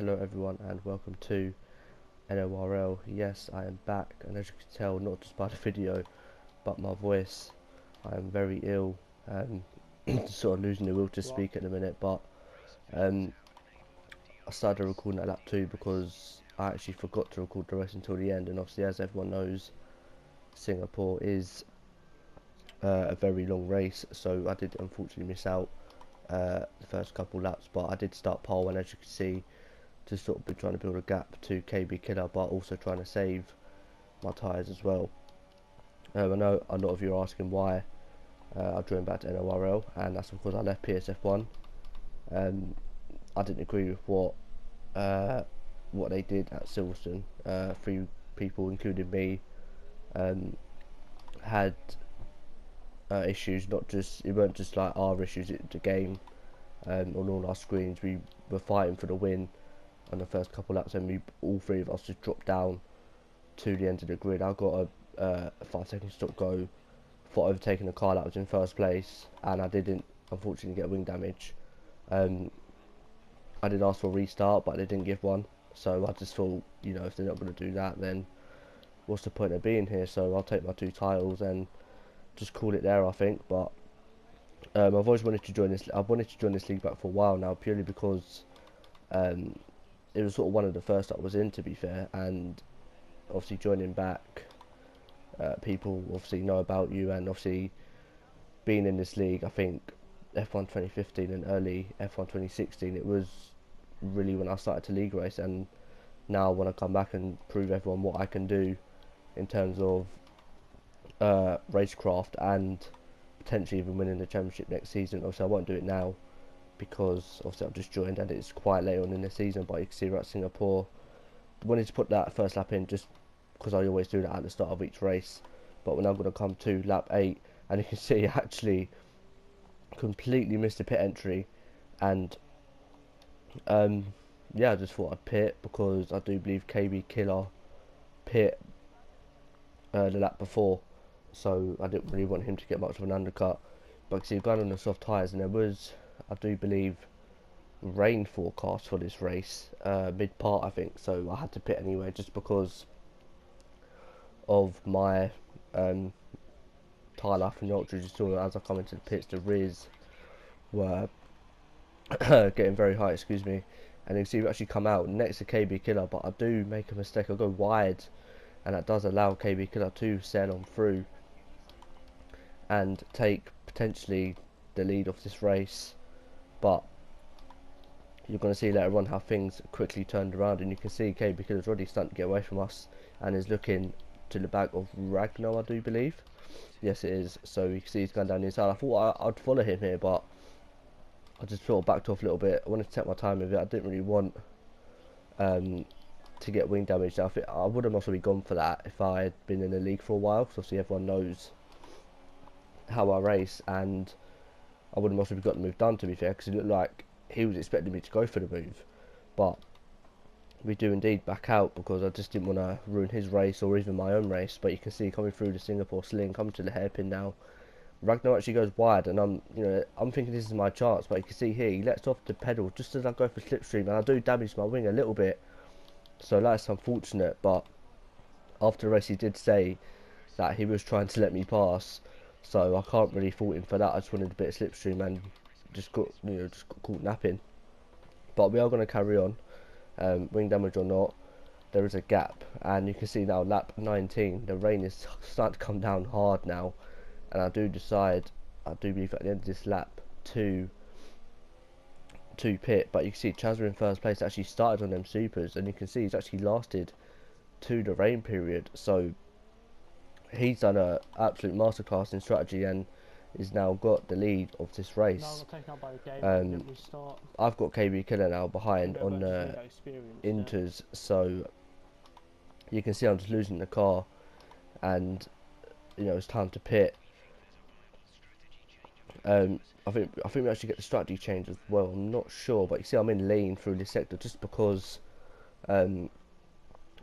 Hello everyone and welcome to NORL. Yes, I am back, and as you can tell, not just by the video but my voice, I am very ill and sort of losing the will to speak at the minute, but I started recording at lap 2 because I actually forgot to record the rest until the end, and obviously as everyone knows, Singapore is a very long race, so I did unfortunately miss out the first couple laps, but I did start pole, and as you can see, to sort of be trying to build a gap to KB Killer, but also trying to save my tyres as well. I know a lot of you are asking why I joined back to NORL, and that's because I left PSF1. I didn't agree with what they did at Silverstone. 3 people, including me, had issues. It weren't just like our issues. The game, on all our screens, we were fighting for the win on the first couple laps, and all 3 of us just dropped down to the end of the grid. I got a 5-second stop go for overtaking the car that was in first place, and I didn't unfortunately get wing damage. I did ask for a restart, but they didn't give one, so I just thought, you know, if they're not going to do that, then what's the point of being here? So I'll take my 2 titles and just call it there, I think. But I've always wanted to join this. I've wanted to join this league back for a while now, purely because it was sort of one of the first that I was in, to be fair, and obviously joining back, people obviously know about you, and obviously being in this league, I think F1 2015 and early F1 2016, it was really when I started to league race, and now when I come back and prove everyone what I can do in terms of racecraft and potentially even winning the championship next season. Obviously I won't do it now because obviously I've just joined and it's quite late on in the season, but you can see we're at Singapore. I wanted to put that first lap in just because I always do that at the start of each race, but we're now going to come to lap 8, and you can see I actually completely missed the pit entry, and yeah, I just thought I'd pit because I do believe KB Killer pit the lap before, so I didn't really want him to get much of an undercut. But you can see we're going on the soft tyres, and there was, I do believe, rain forecast for this race mid part, I think, so I had to pit anyway just because of my tyre life and the ultra. You saw as I come into the pits, the rears were getting very high, excuse me, and you can see we actually come out next to KB Killer, but I do make a mistake. I go wide, and that does allow KB Killer to sail on through and take potentially the lead of this race. But you're going to see later on how things quickly turned around, and you can see KB Killer's already starting to get away from us and is looking to the back of Ragnar, I do believe. Yes, it is. So you can see he's going down the inside. I thought I'd follow him here, but I just sort of backed off a little bit. I wanted to take my time with it. I didn't really want to get wing damage. I think I would have possibly gone for that if I had been in the league for a while, because obviously everyone knows how I race, and I would have possibly got the move done, to be fair, because it looked like he was expecting me to go for the move. But we do indeed back out because I just didn't want to ruin his race or even my own race. But you can see coming through the Singapore sling, coming to the hairpin now, Ragnar actually goes wide, and I'm thinking this is my chance, but you can see here he lets off the pedal just as I go for slipstream, and I do damage my wing a little bit, so that's unfortunate. But after the race he did say that he was trying to let me pass, so I can't really fault him for that. I just wanted a bit of slipstream and just got caught napping. But we are going to carry on, wing damage or not. There is a gap, and you can see now lap 19 the rain is starting to come down hard now, and I do believe at the end of this lap to pit. But you can see Chazza in first place actually started on them supers, and you can see he's actually lasted to the rain period, so he's done a absolute masterclass in strategy and is now got the lead of this race. I've got KB Killer now behind on the inters, so you can see I'm just losing the car, and you know it's time to pit. I think we actually get the strategy change as well. I'm not sure, but you see I'm in lane through this sector just because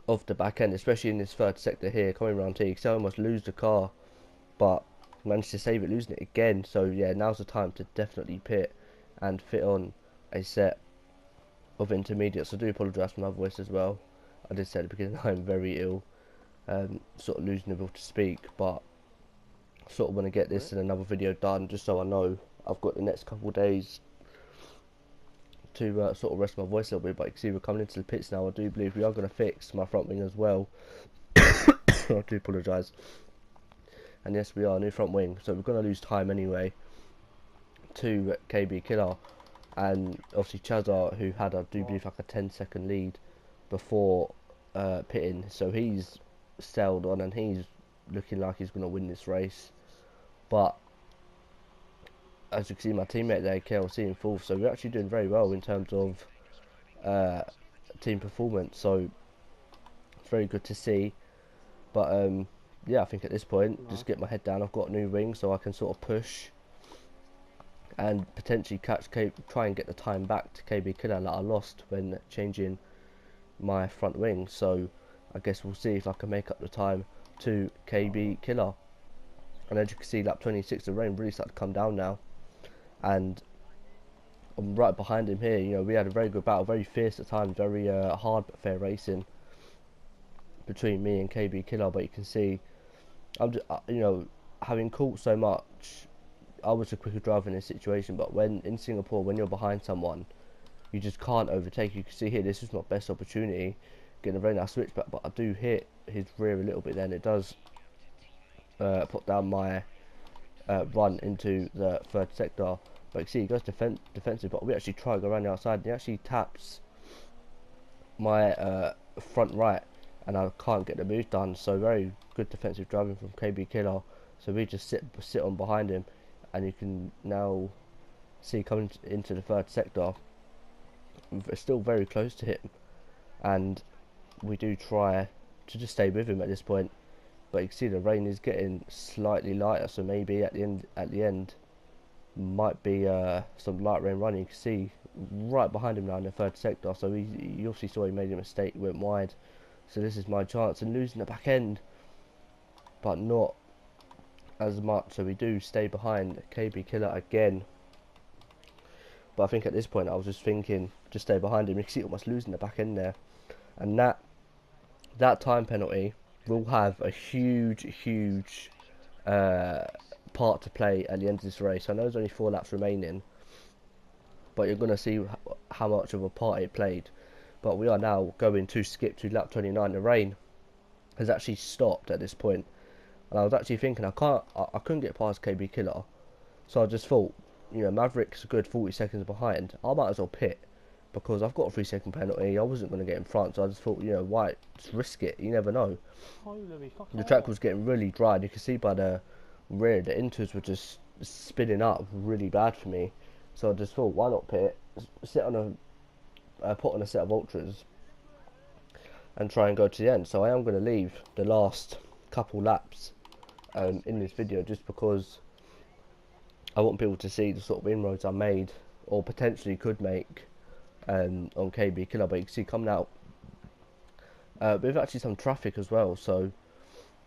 of the back end, especially in this third sector here. Coming around here, you can see I almost lose the car, but managed to save it, losing it again. So yeah, now's the time to definitely pit and fit on a set of intermediates. I do apologise for my voice as well. I did say at the beginning I'm very ill, sort of losing the will to speak, but sort of want to get this in another video done just so I know I've got the next couple of days to sort of rest my voice a little bit. But you can see we're coming into the pits now. I do believe we are going to fix my front wing as well. I do apologise. And yes, we are new front wing, so we're going to lose time anyway to KB Killer. And obviously Chazar, who had, I do believe, like a 10-second lead before pitting, so he's sailed on and he's looking like he's going to win this race. But as you can see, my teammate there, KLC, in fourth, so we're actually doing very well in terms of team performance, so it's very good to see. But yeah, I think at this point, just get my head down. I've got a new wing, so I can sort of push and potentially try and get the time back to KB Killer that I lost when changing my front wing. So I guess we'll see if I can make up the time to KB Killer. And as you can see, lap 26, the rain really started to come down now, and I'm right behind him here. You know, we had a very good battle, very fierce at times, very hard but fair racing between me and KB Killer. But you can see, I'm just, you know, having caught so much, I was a quicker driver in this situation. But when in Singapore, when you're behind someone, you just can't overtake. You can see here, this is my best opportunity, getting a very nice switchback, but I do hit his rear a little bit. Then it does put down my run into the third sector. But you see, he goes defensive, but we actually try to go around the outside, and he actually taps my front right, and I can't get the move done. So very good defensive driving from KB Killer. So we just sit on behind him, and you can now see coming into the third sector, we're still very close to him, and we do try to just stay with him at this point. But you can see the rain is getting slightly lighter, so maybe at the end might be some light rain running. You can see right behind him now in the third sector, so he obviously saw he made a mistake, went wide. So this is my chance, and losing the back end, but not as much. So we do stay behind KB Killer again. But I think at this point I was just thinking, just stay behind him. You can see almost losing the back end there, and that time penalty will have a huge part to play at the end of this race. I know there's only 4 laps remaining, but you're going to see how much of a part it played. But we are now going to skip to lap 29. The rain has actually stopped at this point, and I was actually thinking I couldn't get past KB Killer, so I just thought, you know, Maverick's a good 40 seconds behind, I might as well pit, because I've got a 3-second penalty. I wasn't going to get in front, so I just thought, you know, why, just risk it, you never know. The track was getting really dry, and you can see by the rear, the inters were just spinning up really bad for me. So I just thought, why not pit, sit on put on a set of ultras, and try and go to the end. So I am going to leave the last couple laps in this video, just because I want people to see the sort of inroads I made, or potentially could make, on KB Killer. But you can see coming out with actually some traffic as well, so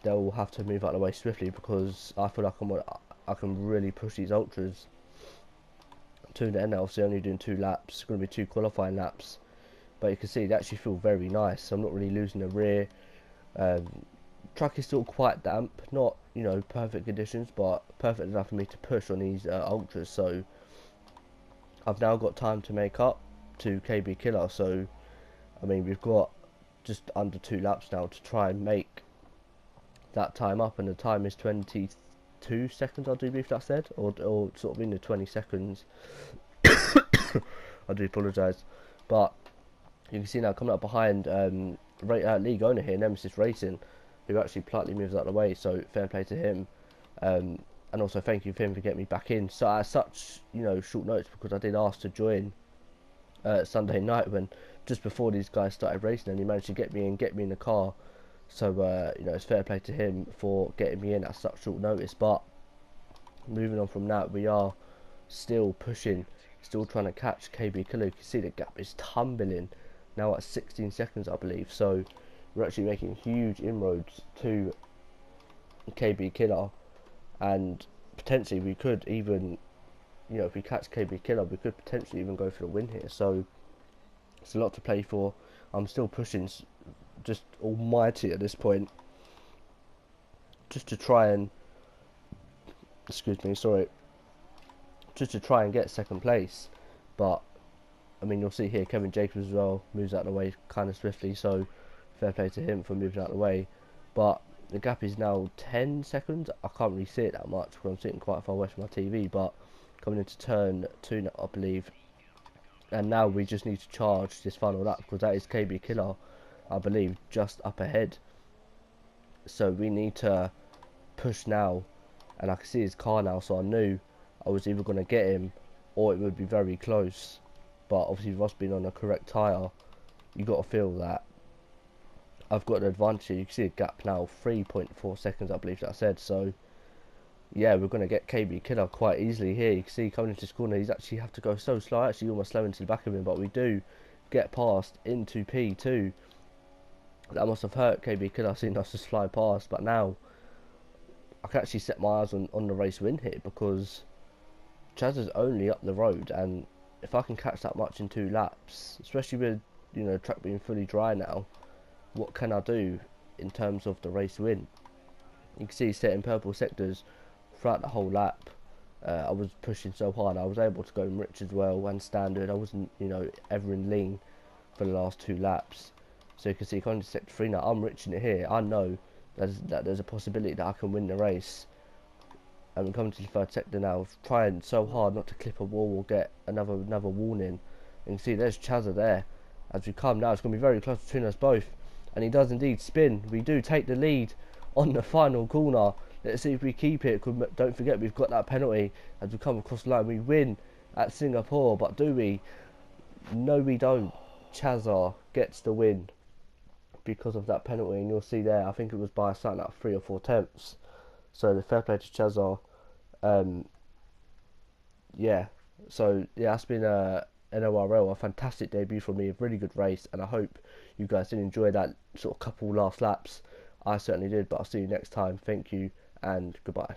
they'll have to move out of the way swiftly, because I feel like I can really push these ultras to the end now. Obviously only doing 2 laps, it's going to be 2 qualifying laps, but you can see they actually feel very nice. I'm not really losing the rear. Track is still quite damp, not, you know, perfect conditions, but perfect enough for me to push on these ultras. So I've now got time to make up to KB Killer. So I mean, we've got just under 2 laps now to try and make that time up, and the time is 22 seconds, I do believe that said, or sort of in the 20 seconds. I do apologise, but you can see now coming up behind league owner here, Nemesis Racing, who actually politely moves out of the way, so fair play to him, and also thank you for him for getting me back in. So at such, you know, short notice, because I did ask to join Sunday night when just before these guys started racing, and he managed to get me in the car. So you know, it's fair play to him for getting me in at such short notice. But moving on from that, we are still pushing, still trying to catch KB Killer. You can see the gap is tumbling now at 16 seconds, I believe. So we're actually making huge inroads to KB Killer, and potentially we could even, you know, if we catch KB Killer, we could potentially even go for the win here. So It's a lot to play for. I'm still pushing just almighty at this point, just to try and, excuse me, sorry, just to try and get second place. But I mean, you'll see here Kevin Jacobs as well moves out of the way kind of swiftly, so fair play to him for moving out of the way. But the gap is now 10 seconds. I can't really see it that much because I'm sitting quite far away from my TV, but coming into turn 2 now, I believe. And now we just need to charge this final lap because that is KB Killer, I believe, just up ahead. So we need to push now, and I can see his car now, so I knew I was either going to get him or it would be very close. But obviously with us being on the correct tyre, you got to feel that I've got an advantage. You can see a gap now, 3.4 seconds I believe that I said. So yeah, we're going to get KB Killer quite easily here. You can see coming into this corner, he's actually have to go so slow. I actually almost slow into the back of him, but we do get past into P2. That must have hurt KB Killer seeing us just fly past, but now I can actually set my eyes on the race win here because Chaz is only up the road, and if I can catch that much in 2 laps, especially with, you know, track being fully dry now, what can I do in terms of the race win? You can see he's setting purple sectors throughout the whole lap. I was pushing so hard, I was able to go in rich as well and standard. I wasn't, you know, ever in lean for the last 2 laps. So you can see coming to sector 3 now, I'm rich in it here. I know that there's a possibility that I can win the race. And we're coming to the 3rd sector now, trying so hard not to clip a wall or get another warning. And you can see there's Chazza there. As we come now, it's going to be very close between us both. And he does indeed spin. We do take the lead on the final corner. Let's see if we keep it. Don't forget we've got that penalty as we come across the line. We win at Singapore, but do we? No, we don't. Chazza gets the win because of that penalty, and you'll see there, I think it was by something like 3 or 4 tenths. So the fair play to Chazza. Yeah, so yeah, that's been a NORL, a fantastic debut for me, a really good race, and I hope you guys did enjoy that sort of couple last laps. I certainly did, but I'll see you next time. Thank you and goodbye.